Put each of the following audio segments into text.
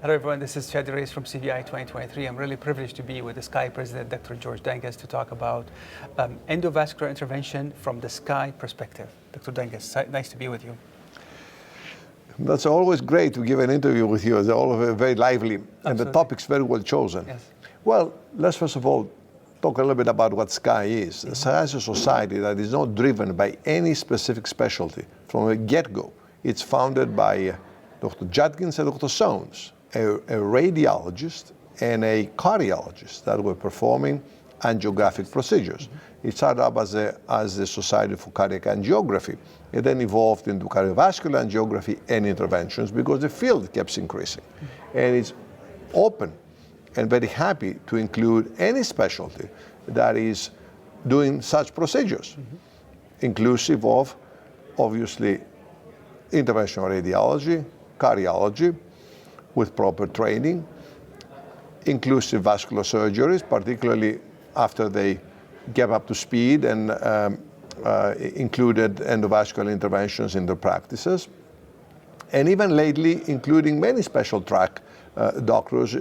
Hello everyone, this is Chad Reis from CVI 2023. I'm really privileged to be with the SKY President, Dr. George Dangas, to talk about endovascular intervention from the SKY perspective. Dr. Dangas, nice to be with you. That's always great to give an interview with you. It's always very lively. Absolutely. And the topic's very well chosen. Yes. Well, let's first of all talk a little bit about what SKY is. Mm-hmm. SKY is a society that is not driven by any specific specialty from the get-go. It's founded by Dr. Judkins and Dr. Soames, a radiologist and a cardiologist that were performing angiographic procedures. Mm-hmm. It started up as a society for cardiac angiography. It then evolved into cardiovascular angiography and interventions because the field keeps increasing. Mm-hmm. And it's open and very happy to include any specialty that is doing such procedures, mm-hmm. inclusive of, obviously, interventional radiology, cardiology, with proper training, inclusive vascular surgeries, particularly after they get up to speed and included endovascular interventions in their practices, and even lately including many special track doctors,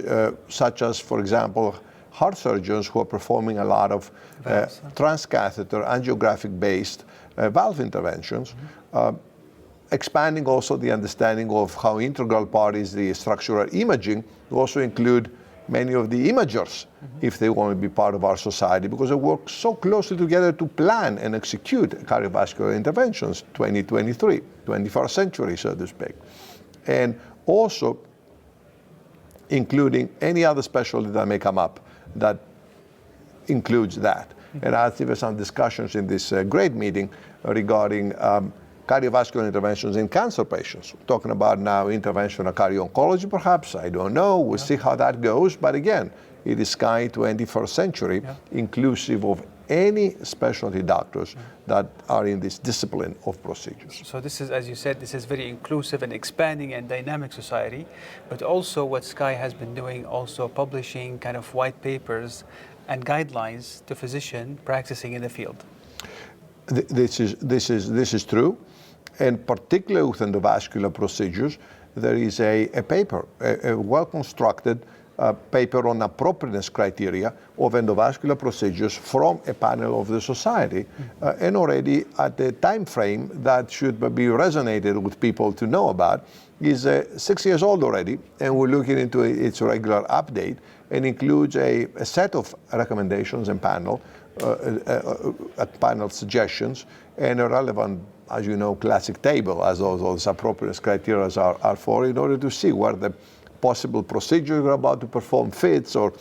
such as, for example, heart surgeons who are performing a lot of transcatheter angiographic-based valve interventions. Mm-hmm. Expanding also the understanding of how integral part is the structural imaging, to also include many of the imagers, mm-hmm. if they want to be part of our society, because they work so closely together to plan and execute cardiovascular interventions, 2023, 21st century, so to speak. And also including any other specialty that may come up that includes that. Mm-hmm. And I think there's some discussions in this great meeting regarding cardiovascular interventions in cancer patients. We're talking about now interventional cardio-oncology, perhaps. I don't know. We'll see how that goes. But again, it is SKY 21st century, inclusive of any specialty doctors that are in this discipline of procedures. So this is, as you said, this is very inclusive and expanding and dynamic society. But also what SKY has been doing, also publishing kind of white papers and guidelines to physicians practicing in the field. This is true. And particularly with endovascular procedures, there is a paper, a well-constructed paper on appropriateness criteria of endovascular procedures from a panel of the society, and already at the time frame that should be resonated with people to know about, is 6 years old already, and we're looking into its regular update, and includes a set of recommendations and panel suggestions, and a relevant, as you know, classic table, as those appropriateness criteria are for, in order to see where the possible procedure you're about to perform fits, or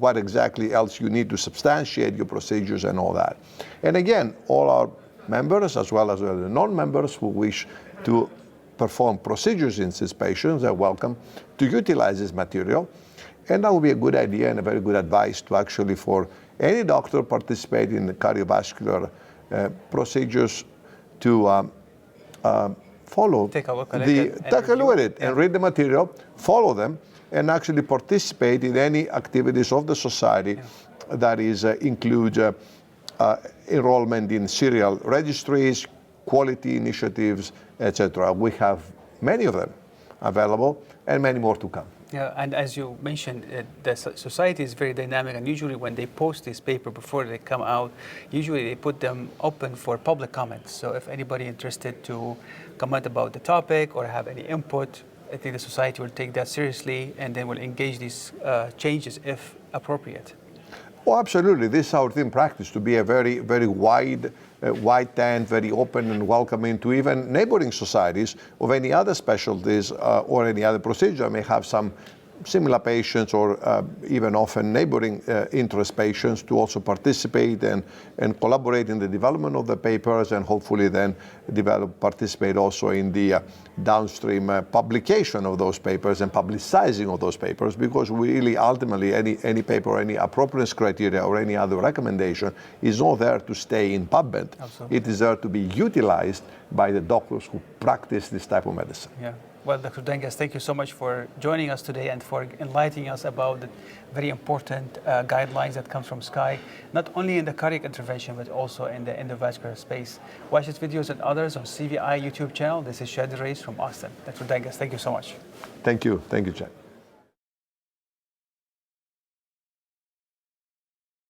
what exactly else you need to substantiate your procedures and all that. And again, all our members, as well as the non-members who wish to perform procedures in these patients, are welcome to utilize this material. And that would be a good idea and a very good advice to actually, for any doctor participating in the cardiovascular procedures, to follow, take a look at it and read the material, follow them, and actually participate in any activities of the society that is includes enrollment in serial registries, quality initiatives, etc. We have many of them available and many more to come. Yeah, and as you mentioned, the society is very dynamic, and usually when they post this paper before they come out, usually they put them open for public comments. So if anybody interested to comment about the topic or have any input, I think the society will take that seriously and then will engage these changes if appropriate. Oh, absolutely. This is our team practice, to be a very, very wide tent, very open and welcoming to even neighboring societies of any other specialties or any other procedure. May have some similar patients or even often neighboring interest patients to also participate and collaborate in the development of the papers, and hopefully then participate also in the downstream publication of those papers and publicizing of those papers, because we really ultimately any paper, any appropriateness criteria or any other recommendation is not there to stay in PubMed. Absolutely. It is there to be utilized by the doctors who practice this type of medicine. Yeah. Well, Dr. Dangas, thank you so much for joining us today and for enlightening us about the very important guidelines that comes from SKY, not only in the cardiac intervention, but also in the endovascular space. Watch these videos and others on CVI YouTube channel. This is Shadi Reis from Austin. Dr. Dangas, thank you so much. Thank you, Chad.